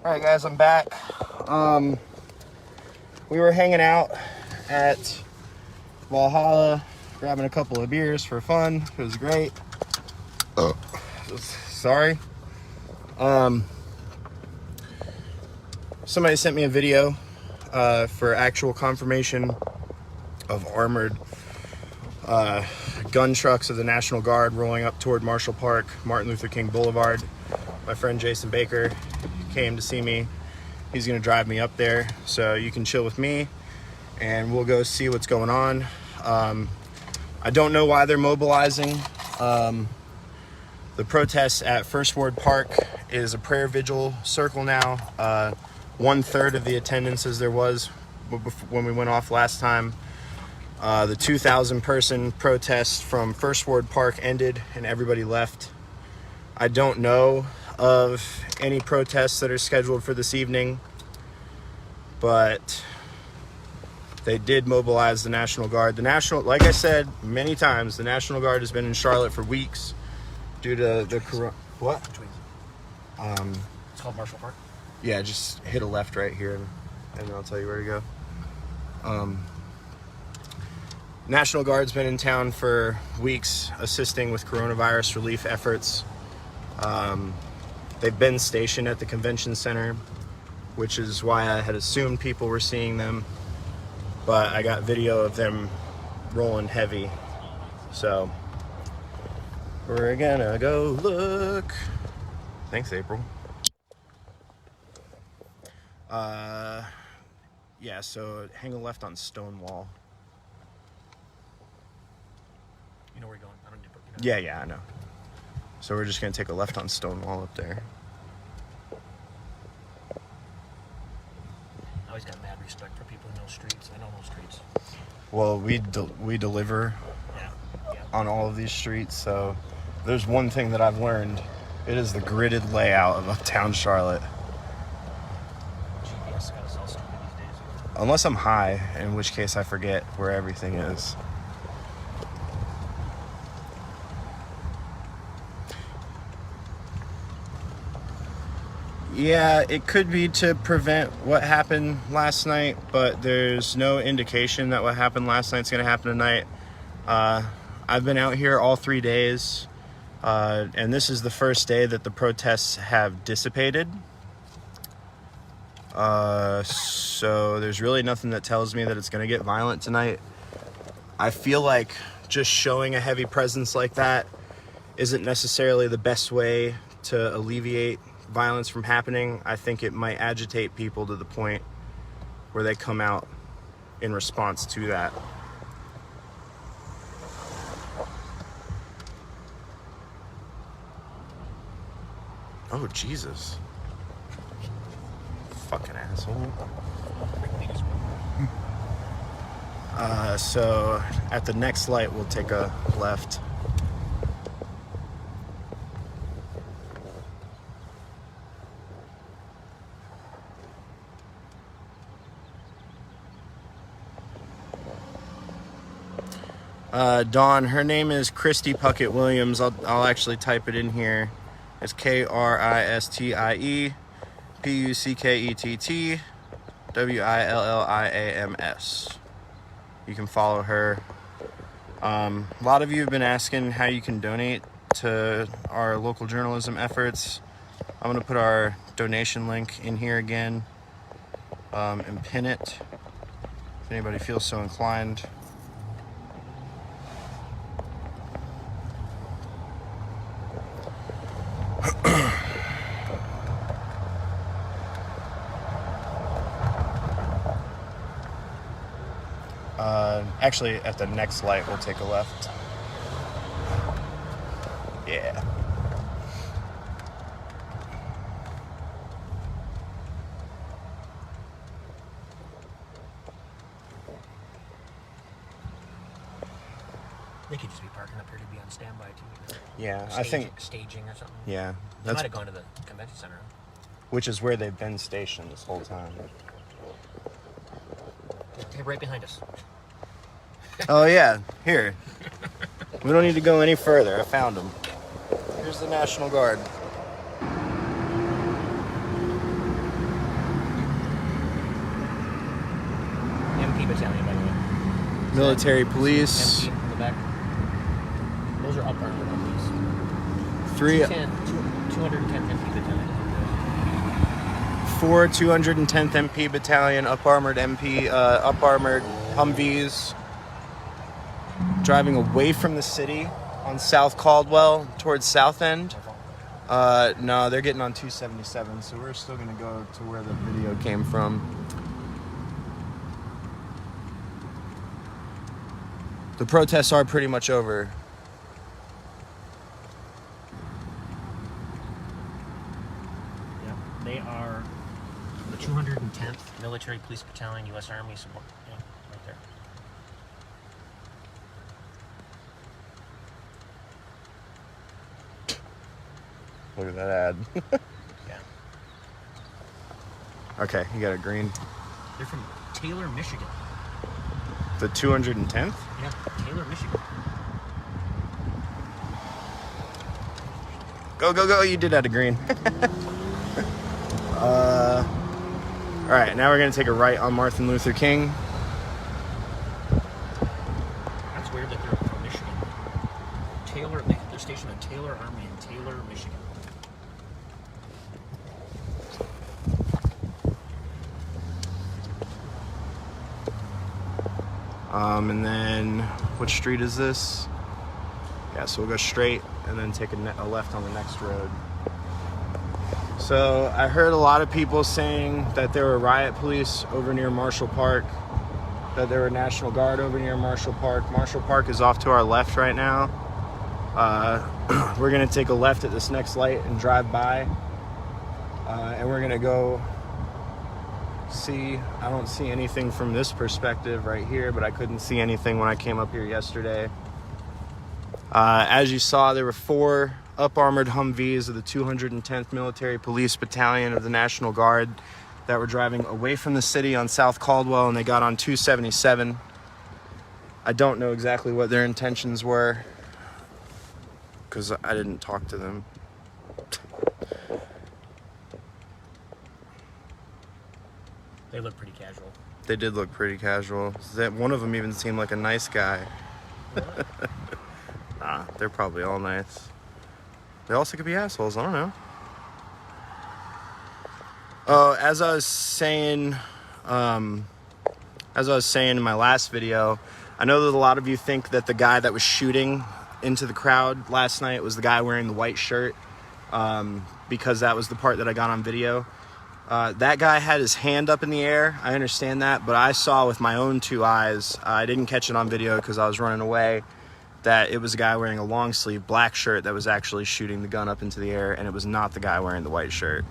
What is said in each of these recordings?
All right, guys, I'm back. We were hanging out at Valhalla, grabbing a couple of beers for fun. It was great. Sorry. Somebody sent me a video for actual confirmation of armored gun trucks of the National Guard rolling up toward Marshall Park, Martin Luther King Boulevard. My friend Jason Baker came to see me. He's gonna drive me up there, so you can chill with me and we'll go see what's going on. I don't know why they're mobilizing. The protest at First Ward Park is a prayer vigil circle now. 1/3 of the attendance as there was when we went off last time. The 2,000 person protest from First Ward Park ended and everybody left. I don't know of any protests that are scheduled for this evening, but they did mobilize the National Guard. Like I said many times, the National Guard has been in Charlotte for weeks due to the what? It's called Marshall Park. Yeah, just hit a left right here and I'll tell you where to go. National Guard's been in town for weeks assisting with coronavirus relief efforts. They've been stationed at the convention center, which is why I had assumed people were seeing them, but I got video of them rolling heavy. So we're gonna go look. Thanks, April. Yeah, so hang a left on Stonewall. You know where you're going. I don't need to put, you know. Yeah, I know. So we're just gonna take a left on Stonewall up there. I always got mad respect for people who know streets. I know those streets. Well, we deliver Yeah. on all of these streets, so there's one thing that I've learned. It is the gridded layout of Uptown Charlotte. GPS got us all stupid these days. Unless I'm high, in which case I forget where everything is. Yeah, it could be to prevent what happened last night, but there's no indication that what happened last night's going to happen tonight. I've been out here all 3 days, and this is the first day that the protests have dissipated. So there's really nothing that tells me that it's going to get violent tonight. I feel like just showing a heavy presence like that isn't necessarily the best way to alleviate violence from happening. I think it might agitate people to the point where they come out in response to that. Oh, Jesus. Fucking asshole. So at the next light, we'll take a left. Dawn, her name is Christy Puckett Williams. I'll actually type it in here. It's KRISTIE PUCKETT WILLIAMS. You can follow her. A lot of you have been asking how you can donate to our local journalism efforts. I'm going to put our donation link in here again and pin it if anybody feels so inclined. Actually, at the next light, we'll take a left. Yeah. They could just be parking up here to be on standby too. Yeah, I think staging or something. Yeah, They might have gone to the convention center. Which is where they've been stationed this whole time. Hey, right behind us. Oh yeah, here. We don't need to go any further. I found them. Here's the National Guard. military police. MP in the back. Those are up armored police. 210th MP battalion. 4 210th MP battalion, up armored Humvees, driving away from the city on South Caldwell towards South End. No, they're getting on 277, so we're still going to go to where the video came from. The protests are pretty much over. Yeah, they are the 210th Military Police Battalion, U.S. Army support. Yeah, right there. Look at that ad. Yeah. Okay, you got a green. They're from Taylor, Michigan. The 210th? Yeah, Taylor, Michigan. Go, go, go. You did have a green. All right, now we're going to take a right on Martin Luther King. That's weird that they're from Michigan. Taylor, they're stationed at Taylor Army in Taylor, Michigan. And then, which street is this? Yeah, so we'll go straight and then take a left on the next road. So I heard a lot of people saying that there were riot police over near Marshall Park, that there were National Guard over near Marshall Park. Marshall Park is off to our left right now. We're gonna take a left at this next light and drive by. And we're gonna go see. I don't see anything from this perspective right here, but I couldn't see anything when I came up here yesterday. As you saw, there were 4 up-armored Humvees of the 210th Military Police Battalion of the National Guard that were driving away from the city on South Caldwell, and they got on 277. I don't know exactly what their intentions were because I didn't talk to them. They look pretty casual. They did look pretty casual. One of them even seemed like a nice guy. Nah, they're probably all nice. They also could be assholes. I don't know. Oh, as I was saying in my last video, I know that a lot of you think that the guy that was shooting into the crowd last night was the guy wearing the white shirt, because that was the part that I got on video. That guy had his hand up in the air. I understand that, but I saw with my own 2 eyes, I didn't catch it on video because I was running away, that it was a guy wearing a long sleeve black shirt that was actually shooting the gun up into the air, and it was not the guy wearing the white shirt.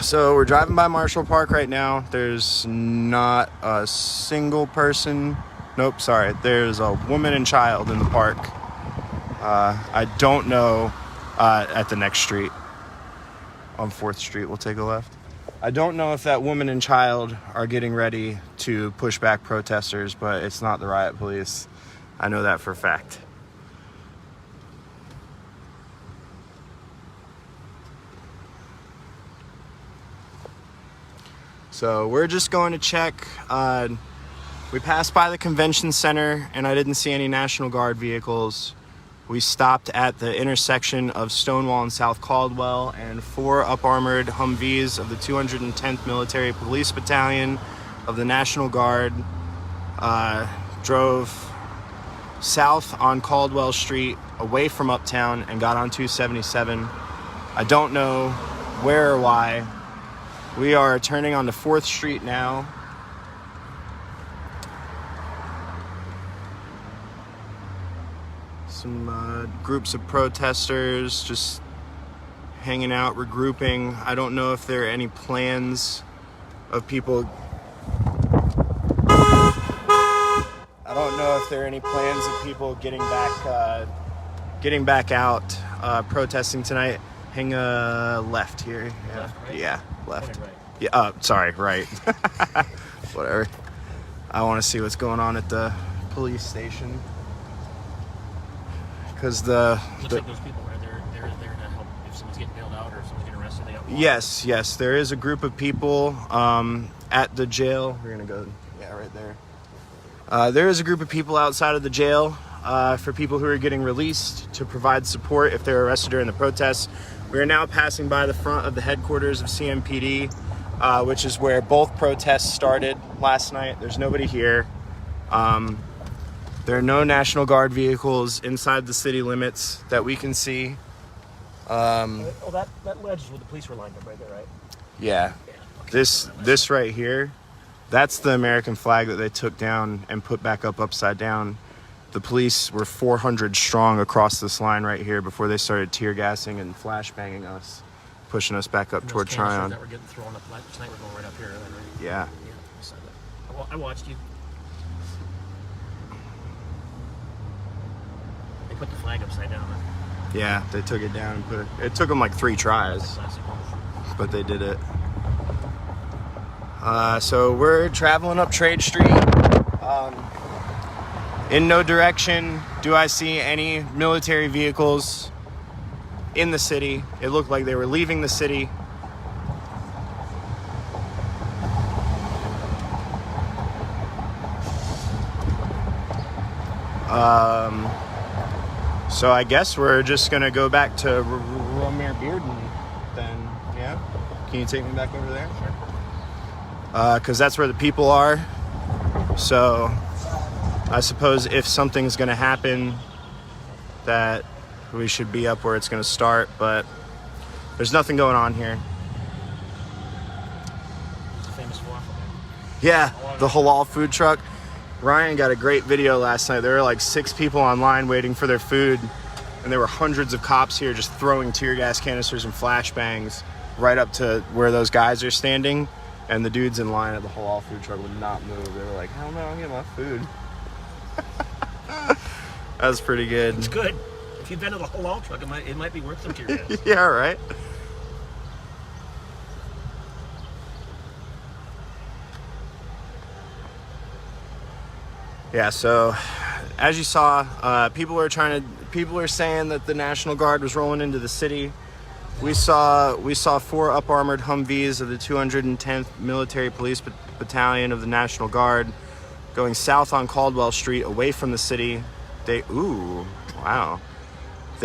So we're driving by Marshall Park right now. There's not a single person. Nope, sorry. There's a woman and child in the park. I don't know. At the next street on 4th Street, we'll take a left. I don't know if that woman and child are getting ready to push back protesters, but it's not the riot police. I know that for a fact. So we're just going to check. We passed by the convention center and I didn't see any National Guard vehicles. We stopped at the intersection of Stonewall and South Caldwell, and 4 up-armored Humvees of the 210th Military Police Battalion of the National Guard drove south on Caldwell Street away from Uptown and got on 277. I don't know where or why. We are turning onto 4th Street now. Some groups of protesters just hanging out, regrouping. I don't know if there are any plans of people. I don't know if there are any plans of people getting back out, protesting tonight. Hang a left here. Yeah, Left, right? Yeah, left. Right. Yeah. Sorry, right. Whatever. I want to see what's going on at the police station. Because Looks like those people are there to help if someone's getting bailed out or if someone's getting arrested. They Yes, there is a group of people, at the jail. We're gonna go, yeah, right there. There is a group of people outside of the jail for people who are getting released to provide support if they're arrested during the protests. We are now passing by the front of the headquarters of CMPD, which is where both protests started last night. There's nobody here. There are no National Guard vehicles inside the city limits that we can see. That ledge is where the police were lined up right there, right? Yeah. Okay. This right here, that's the American flag that they took down and put back up upside down. The police were 400 strong across this line right here before they started tear gassing and flashbanging us, pushing us back up toward Tryon. That were getting thrown up last night were going right up here, right? Yeah. Yeah, I saw that. I watched you. They put the flag upside down. Yeah, they took it down and put it. It took them like 3 tries, Classic. but they did it. So we're traveling up Trade Street. In no direction do I see any military vehicles in the city. It looked like they were leaving the city. So I guess we're just gonna go back to Romare Bearden then, yeah? Can you take me back over there? Sure. Because that's where the people are. So I suppose if something's gonna happen, that we should be up where it's gonna start, but there's nothing going on here. It's a famous waffle. Yeah, the halal food truck. Ryan got a great video last night. There were like 6 people online waiting for their food, and there were hundreds of cops here just throwing tear gas canisters and flashbangs right up to where those guys are standing, and the dudes in line at the halal food truck would not move. They were like, hell no, I'm getting my food. That was pretty good. It's good. If you've been to the halal truck, it might be worth some tear gas. Yeah, right? Yeah, so as you saw, people are saying that the National Guard was rolling into the city. We saw 4 up-armored Humvees of the 210th Military Police Battalion of the National Guard going south on Caldwell Street away from the city. They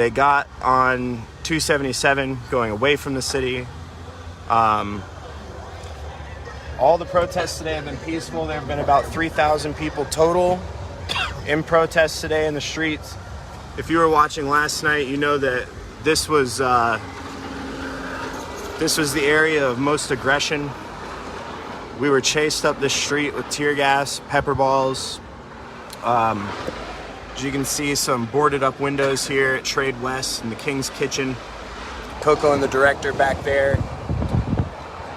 got on 277 going away from the city. All the protests today have been peaceful. There have been about 3,000 people total in protests today in the streets. If you were watching last night, you know that this was the area of most aggression. We were chased up the street with tear gas, pepper balls. As you can see, some boarded up windows here at Trade West and the King's Kitchen. Coco and the director back there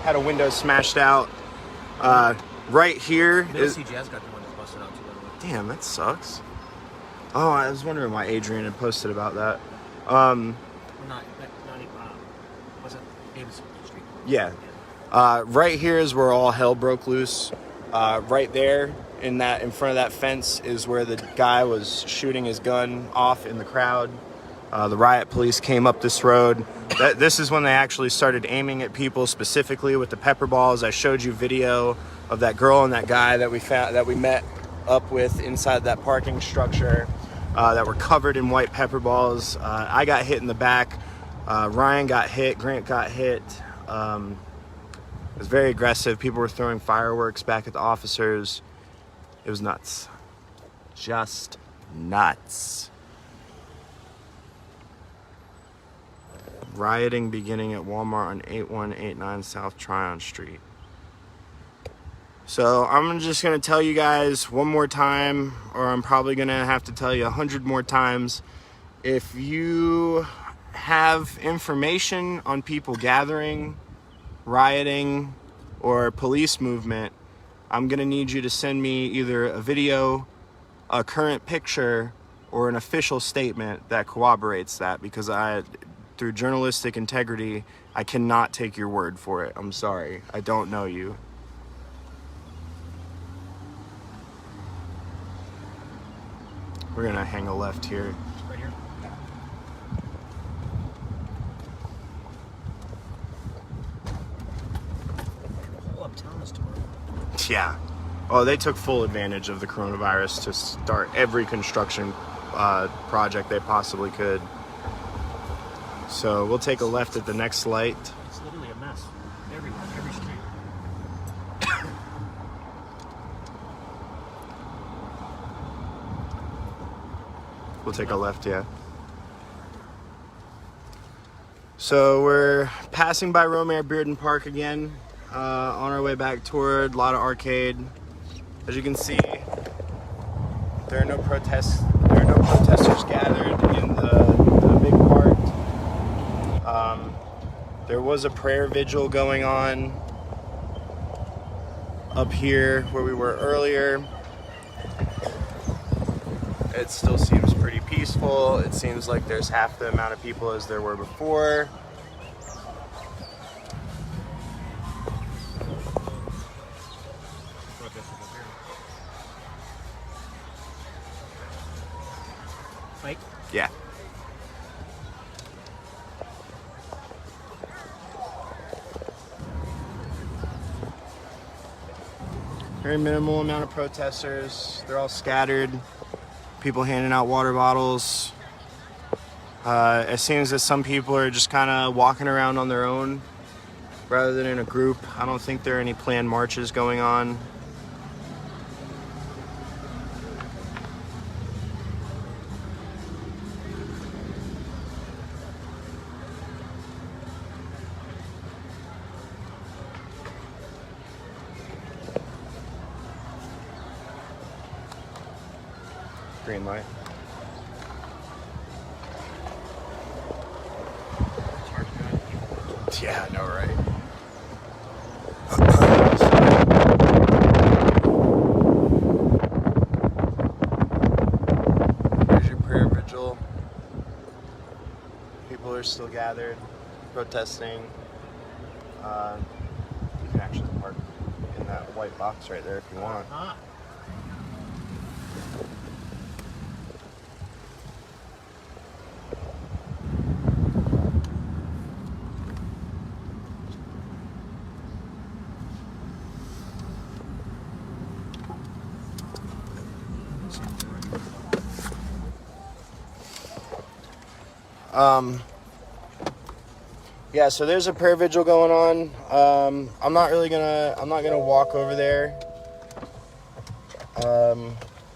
had a window smashed out. Right here is... CGS got the one that busted out too, by the way. Damn, that sucks. Oh, I was wondering why Adrian had posted about that. Was it Davidson Street? Yeah. Right here is where all hell broke loose. Right there in front of that fence is where the guy was shooting his gun off in the crowd. The riot police came up this road. This is when they actually started aiming at people specifically with the pepper balls. I showed you video of that girl and that guy that we met up with inside that parking structure that were covered in white pepper balls. I got hit in the back. Ryan got hit. Grant got hit. It was very aggressive. People were throwing fireworks back at the officers. It was nuts. Just nuts. Rioting beginning at Walmart on 8189 South Tryon Street. So I'm just going to tell you guys one more time, or I'm probably going to have to tell you 100 more times. If you have information on people gathering, rioting, or police movement, I'm going to need you to send me either a video, a current picture, or an official statement that corroborates that, because through journalistic integrity, I cannot take your word for it. I'm sorry. I don't know you. We're gonna hang a left here. Right here? The whole Uptown is tomorrow. Yeah. Oh, they took full advantage of the coronavirus to start every construction project they possibly could. So we'll take a left at the next light. It's literally a mess. Everywhere, every street. We'll take a left, yeah. So we're passing by Romare Bearden Park again, on our way back toward a lot of arcade. As you can see, there are no protesters gathered in the big park. There was a prayer vigil going on up here where we were earlier. It still seems pretty peaceful. It seems like there's half the amount of people as there were before. Mike? Yeah. Very minimal amount of protesters. They're all scattered. People handing out water bottles. It seems that some people are just kind of walking around on their own rather than in a group. I don't think there are any planned marches going on. Green light. Yeah, I know, right? Here's your prayer vigil. People are still gathered, protesting. You can actually park in that white box right there if you want. Yeah, so there's a prayer vigil going on. I'm not gonna walk over there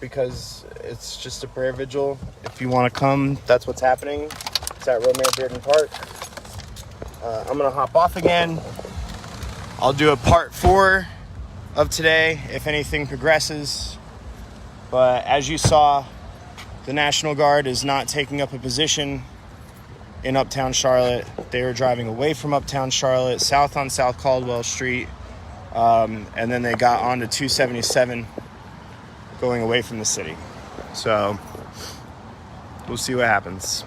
because it's just a prayer vigil. If you want to come, that's what's happening. It's at Romare Bearden Park. I'm gonna hop off again. I'll do a part 4 of today if anything progresses. But as you saw, the National Guard is not taking up a position in Uptown Charlotte. They were driving away from Uptown Charlotte, south on South Caldwell Street, and then they got onto 277 going away from the city. So we'll see what happens.